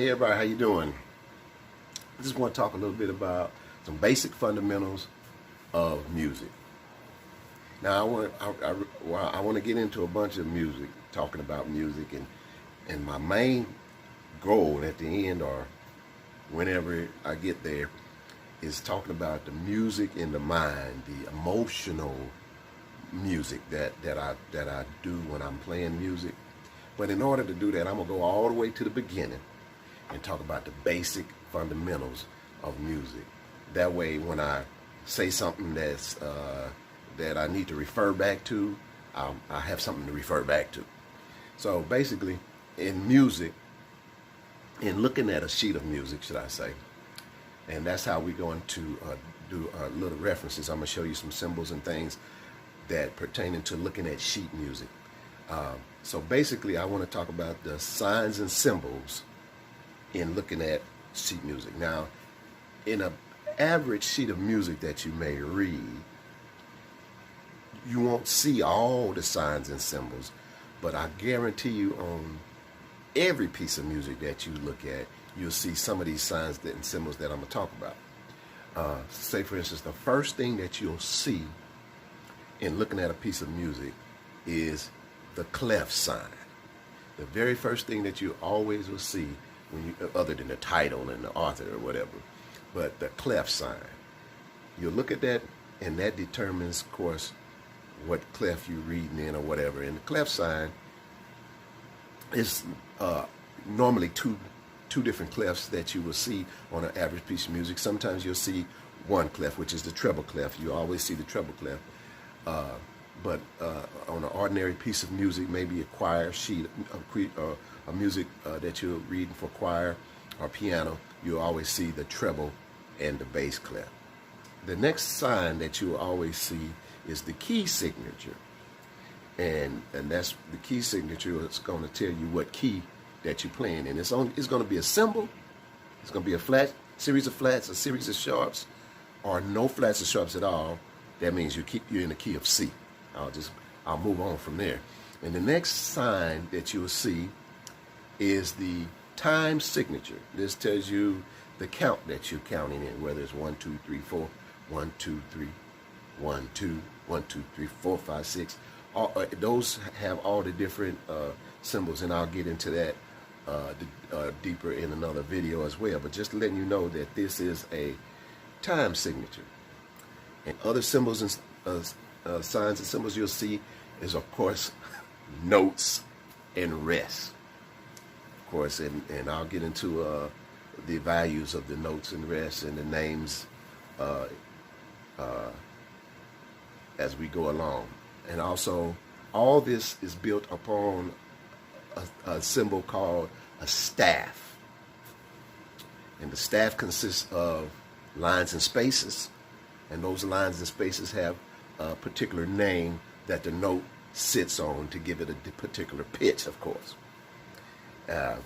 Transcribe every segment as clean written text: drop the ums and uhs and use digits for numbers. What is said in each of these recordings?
Hey everybody, how you doing? I just want to talk a little bit about some basic fundamentals of music. Now I want to get into a bunch of music, talking about music, and my main goal at the end, or whenever I get there, is talking about the music in the mind, the emotional music that I do when I'm playing music. But in order to do that, I'm gonna go all the way to the beginning and talk about the basic fundamentals of music. That way, when I say something that I need to refer back to, I have something to refer back to. So basically, in music, in looking at a sheet of music, should I say, and that's how we're going to do little references. I'm going to show you some symbols and things that pertaining to looking at sheet music. So basically, I want to talk about the signs and symbols in looking at sheet music. Now, in an average sheet of music that you may read, you won't see all the signs and symbols, but I guarantee you on every piece of music that you look at, you'll see some of these signs and symbols that I'm going to talk about. Say, for instance, the first thing that you'll see in looking at a piece of music is the clef sign. The very first thing that you always will see, when you, other than the title and the author or whatever, but the clef sign. You'll look at that, and that determines, of course, what clef you're reading in or whatever. And the clef sign is normally two different clefs that you will see on an average piece of music. Sometimes you'll see one clef, which is the treble clef. You always see the treble clef. But on an ordinary piece of music, maybe a choir sheet, a music that you're reading for choir or piano, you'll always see the treble and the bass clef. The next sign that you'll always see is the key signature. And that's the key signature. It's going to tell you what key that you're playing in. It's going to be a symbol. It's going to be a flat series of flats, a series of sharps, or no flats or sharps at all. That means you're in the key of C. I'll move on from there. And the next sign that you'll see is the time signature. This tells you the count that you're counting in, whether it's 1, 2, 3, 4, 1, 2, 3, 1, 2, 1, 2, 3, 4, 5, 6. Those have all the different symbols, and I'll get into that deeper in another video as well. But just letting you know that this is a time signature. And other symbols and signs and symbols you'll see is, of course, notes and rest. Of course, and I'll get into the values of the notes and rest and the names as we go along. And also, all this is built upon a symbol called a staff. And the staff consists of lines and spaces. And those lines and spaces have a particular name that the note sits on to give it a particular pitch, of course. And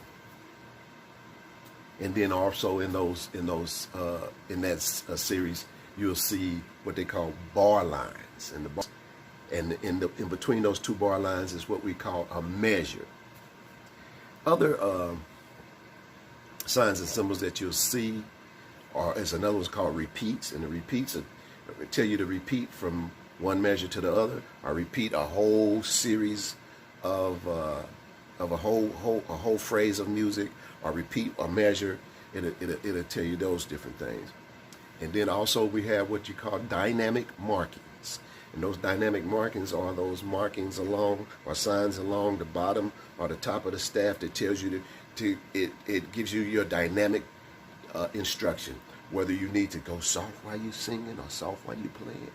then also in that series, you'll see what they call bar lines, and in between those two bar lines is what we call a measure. Other signs and symbols that you'll see is another one's called repeats, and the repeats tell you to repeat from one measure to the other, or repeat a whole series of a whole phrase of music, or repeat a measure. It'll tell you those different things. And then also we have what you call dynamic markings. And those dynamic markings are those markings along, or signs along the bottom or the top of the staff that tells you it gives you your dynamic instruction, whether you need to go soft while you're singing or soft while you're playing,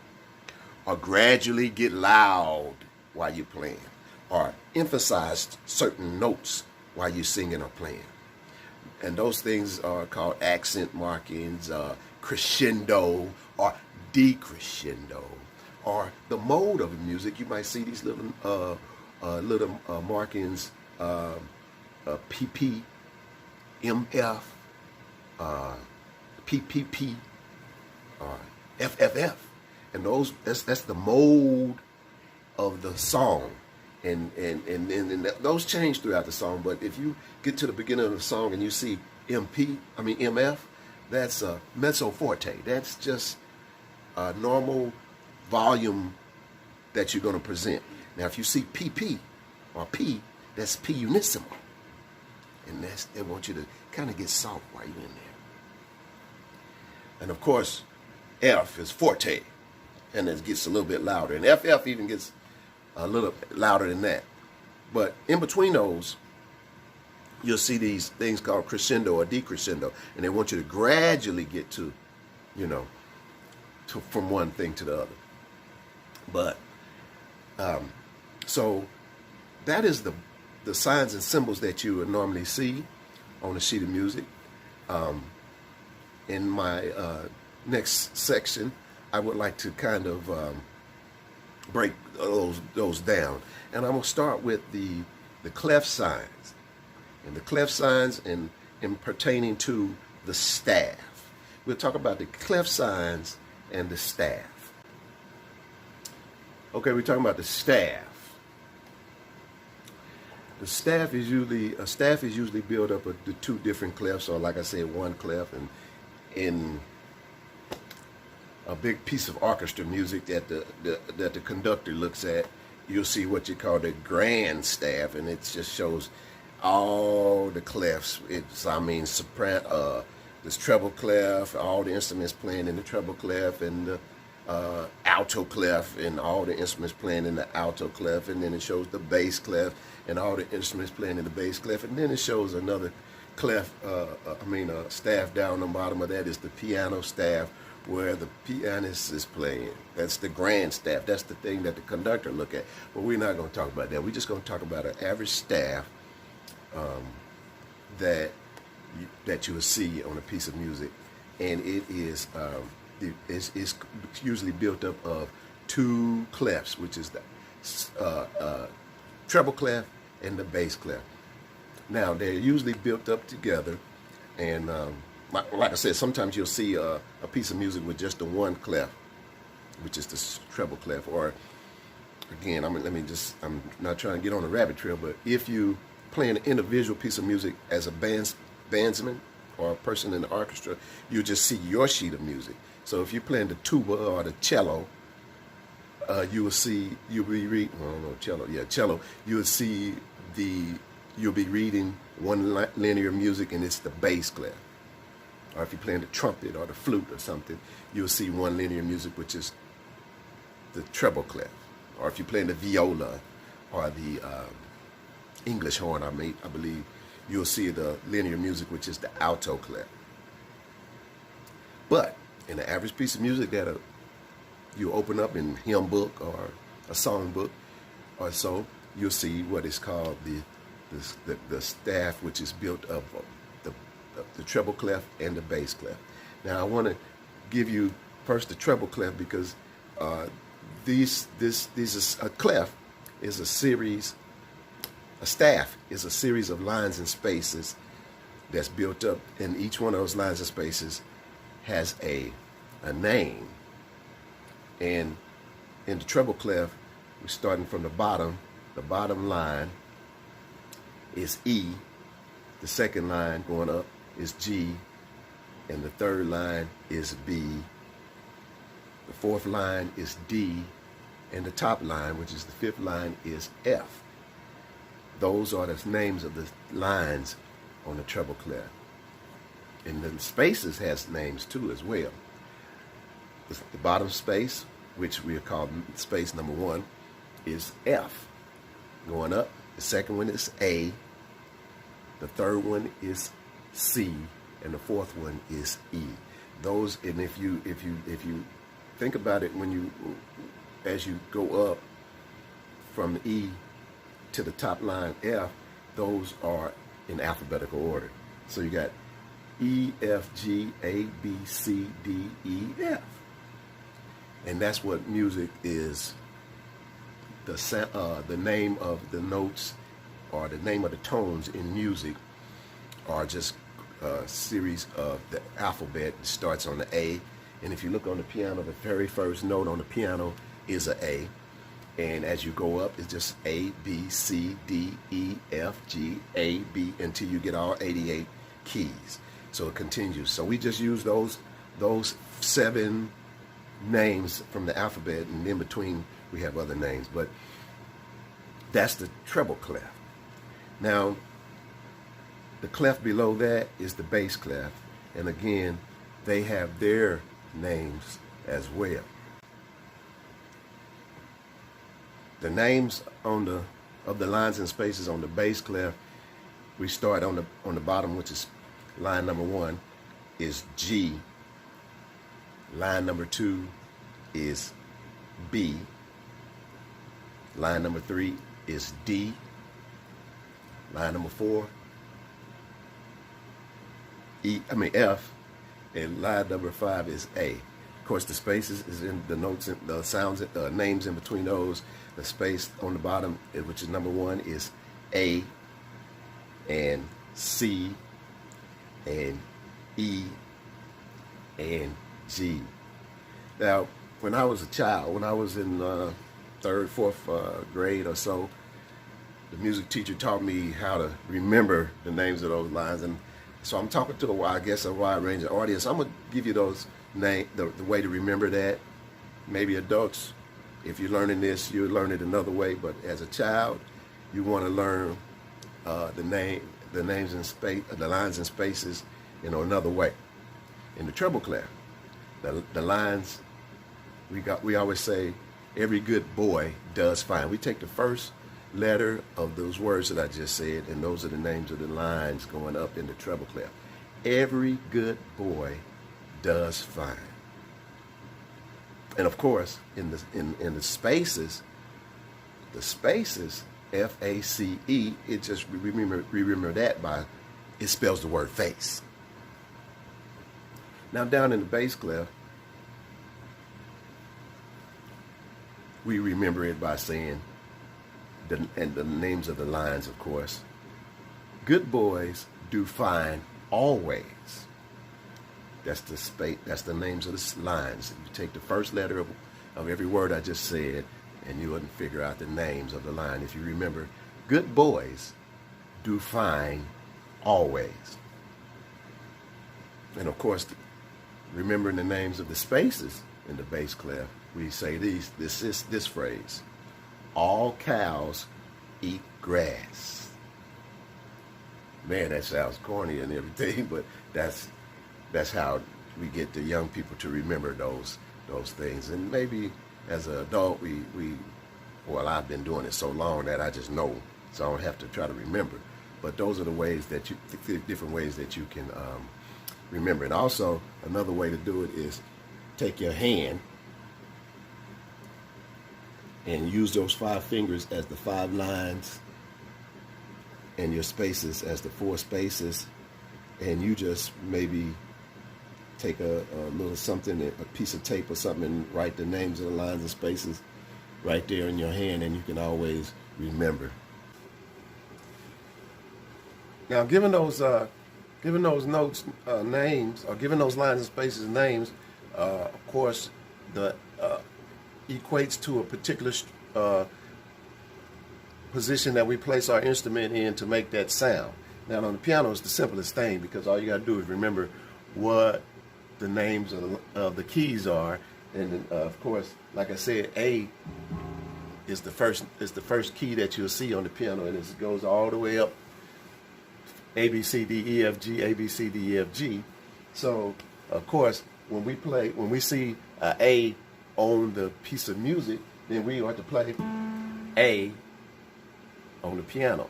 or gradually get loud while you're playing, or emphasize certain notes while you're singing or playing. And those things are called accent markings, crescendo or decrescendo, or the mode of the music. You might see these little markings, PP, MF, PPP, FFF, and that's the mode of the song. and those change throughout the song. But if you get to the beginning of the song and you see MF, that's a mezzo forte. That's just a normal volume that you're going to present. Now, if you see PP or P, that's P unissimo, and they want you to kind of get soft while you're in there. And of course, F is forte, and it gets a little bit louder, and FF even gets a little louder than that. But in between those, you'll see these things called crescendo or decrescendo, and they want you to gradually get to, from one thing to the other. But so that is the signs and symbols that you would normally see on a sheet of music. In my next section, I would like to kind of break those down, and I'm gonna start with the clef signs, and the clef signs in pertaining to the staff. We'll talk about the clef signs and the staff. Okay, we're talking about the staff. The staff is usually built up of the two different clefs, or like I said, one clef, and in a big piece of orchestra music that the conductor looks at, you'll see what you call the grand staff, and it just shows all the clefs. Soprano, this treble clef, all the instruments playing in the treble clef, and the alto clef, and all the instruments playing in the alto clef, and then it shows the bass clef, and all the instruments playing in the bass clef, and then it shows another clef, staff down on the bottom of that is the piano staff, where the pianist is playing. That's the grand staff. That's the thing that the conductor look at. But we're not going to talk about that. We're just going to talk about an average staff that you will see on a piece of music, and it is it's usually built up of two clefs, which is the treble clef and the bass clef. Now, they're usually built up together, and like I said, sometimes you'll see a piece of music with just the one clef, which is the treble clef. Or, again, I'm not trying to get on a rabbit trail, but if you play an individual piece of music as a bandsman or a person in the orchestra, you just see your sheet of music. So if you're playing the tuba or the cello, you'll be reading one linear music, and it's the bass clef. Or if you're playing the trumpet or the flute or something, you'll see one linear music, which is the treble clef. Or if you're playing the viola or the English horn, I believe, you'll see the linear music, which is the alto clef. But in the average piece of music that you open up in hymn book or a song book or so, you'll see what is called the staff, which is built of the treble clef and the bass clef. Now, I want to give you first the treble clef, because a clef is a series. A staff is a series of lines and spaces that's built up, and each one of those lines and spaces has a name. And in the treble clef, we're starting from the bottom. The bottom line is E. The second line going up is G, and the third line is B. The fourth line is D, and the top line, which is the fifth line, is F. Those are the names of the lines on the treble clef. And the spaces has names too as well. The bottom space, which we call space number 1, is F. Going up, the second one is A, the third one is C, and the fourth one is E. Those, and if you think about it, as you go up from E to the top line F, those are in alphabetical order. So you got E, F, G, A, B, C, D, E, F. And that's what music is. The name of the notes or the name of the tones in music are just a series of the alphabet that starts on the A. And if you look on the piano, the very first note on the piano is an A. And as you go up, it's just A, B, C, D, E, F, G, A, B, until you get all 88 keys. So it continues. So we just use those 7 names from the alphabet, and in between we have other names. But that's the treble clef. Now, the clef below that is the bass clef. And again, they have their names as well. The names of the lines and spaces on the bass clef, we start on the bottom, which is line number 1 is G. Line number 2 is B. Line number 3 is D. Line number 4, F, and line number 5 is A. Of course, the spaces is in the notes, the sounds, names in between those. The space on the bottom, which is number 1, is A, and C, and E, and G. Now, when I was a child, when I was in 3rd, 4th grade or so, the music teacher taught me how to remember the names of those lines. And so I'm talking to a wide range of audience. I'm going to give you those names, the way to remember that. Maybe adults, if you're learning this, you'll learn it another way. But as a child, you want to learn the names and space, the lines and spaces, another way. In the treble clef, the lines, we always say, every good boy does fine. We take the first letter of those words that I just said, and those are the names of the lines going up in the treble clef. Every good boy does fine. And of course, in the spaces, F-A-C-E, it just remember that by, it spells the word face. Now down in the bass clef, we remember it by saying, and the names of the lines, of course. Good boys do fine always. That's the space. That's the names of the lines. You take the first letter of every word I just said, and you wouldn't figure out the names of the line if you remember. Good boys do fine always. And of course, remembering the names of the spaces in the bass clef, we say this phrase: all cows eat grass. Man, that sounds corny and everything, but that's how we get the young people to remember those things. And maybe as an adult, well, I've been doing it so long that I just know, so I don't have to try to remember. But those are the ways that different ways that you can remember. And also, another way to do it is take your hand and use those 5 fingers as the 5 lines and your spaces as the 4 spaces, and you just maybe take a little something, a piece of tape or something, and write the names of the lines and spaces right there in your hand, and you can always remember. Now, given those notes names, or given those lines and spaces names, of course, the equates to a particular position that we place our instrument in to make that sound. Now, on the piano, it's the simplest thing, because all you got to do is remember what the names of the keys are. And of course, like I said, A is the first key that you'll see on the piano, and it goes all the way up. A, B, C, D, E, F, G, A, B, C, D, E, F, G. So, of course, when we see A on the piece of music, then we ought to play A on the piano.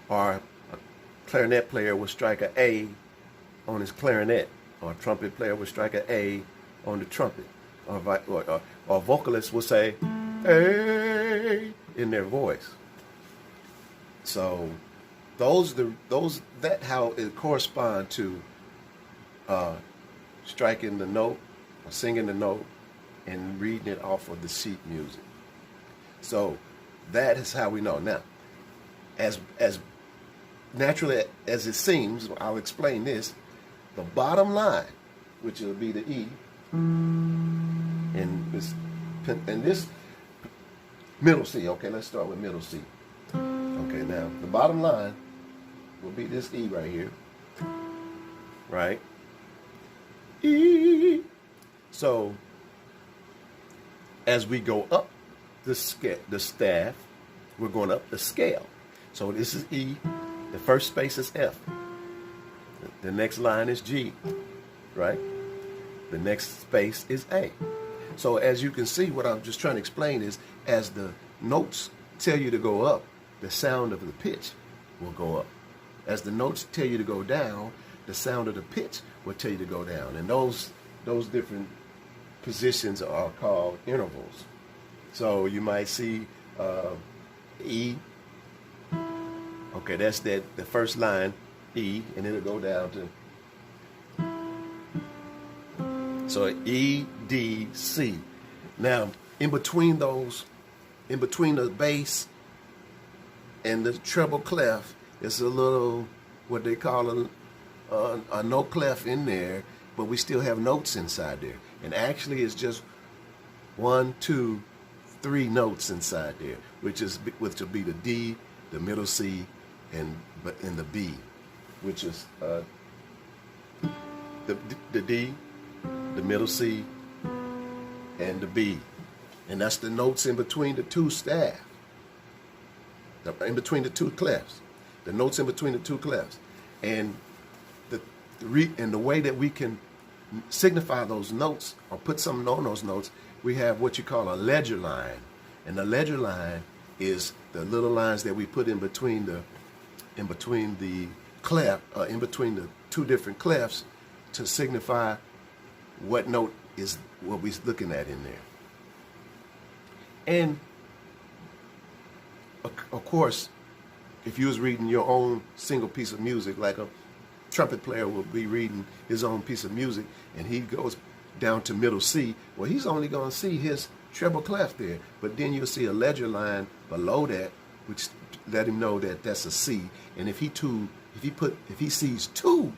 Or a clarinet player will strike an A on his clarinet, or a trumpet player will strike an A on the trumpet, or vocalists will say A in their voice. So that how it corresponds to striking the note, or singing the note, and reading it off of the sheet music. So that is how we know. Now, as naturally as it seems, I'll explain this. The bottom line, which will be the E, and this Middle C. Okay, let's start with middle C. Okay, now the bottom line will be this E right here. Right? E. So as we go up the staff, we're going up the scale. So this is E. The first space is F. The next line is G. Right? The next space is A. So as you can see, what I'm just trying to explain is as the notes tell you to go up, the sound of the pitch will go up. As the notes tell you to go down, the sound of the pitch will tell you to go down. And those different positions are called intervals. So you might see E. Okay, that's the first line, E, and it'll go down to. So E, D, C. Now, in between the bass and the treble clef, it's a little, what they call a note clef in there, but we still have notes inside there. And actually it's just 1, 2, 3 notes inside there, which will be the D, the middle C, and the B, which is the D, the middle C, and the B. And that's the notes in between the two staff, in between the two clefs. The notes in between the two clefs. And the way that we can signify those notes or put something on those notes, we have what you call a ledger line. And the ledger line is the little lines that we put in between the clef, in between the two different clefs to signify what note is what we're looking at in there. And of course, if you was reading your own single piece of music, like a trumpet player will be reading his own piece of music, and he goes down to middle C, well, he's only going to see his treble clef there. But then you'll see a ledger line below that, which let him know that that's a C. And if he sees 2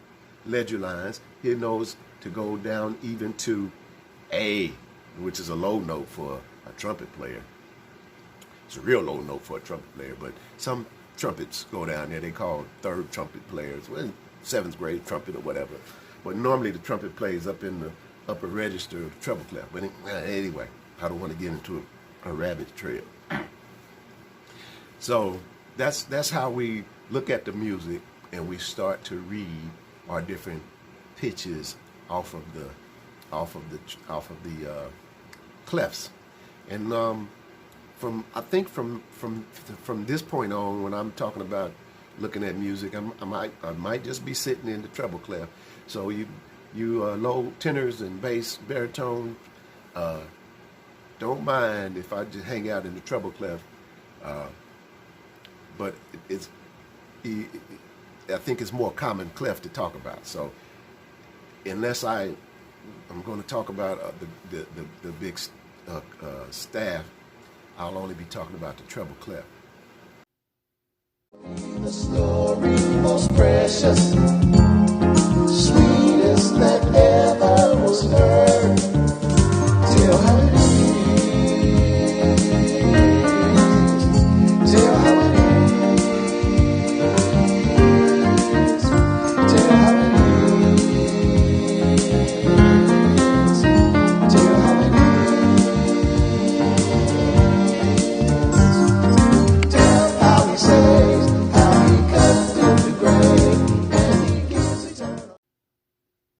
ledger lines, he knows to go down even to A, which is a low note for a trumpet player. It's a real low note for a trumpet player, but some trumpets go down there. They call third trumpet players, well, 7th grade trumpet or whatever. But normally the trumpet plays up in the upper register of the treble clef. But anyway, I don't want to get into a rabbit trail. So that's how we look at the music, and we start to read our different pitches off of the clefs. And I think from this point on, when I'm talking about looking at music, I might just be sitting in the treble clef. So you low tenors and bass baritone, don't mind if I just hang out in the treble clef. But I think it's more common clef to talk about. So unless I'm going to talk about the big staff, I'll only be talking about the treble clef. The story most precious, sweetest that ever was heard.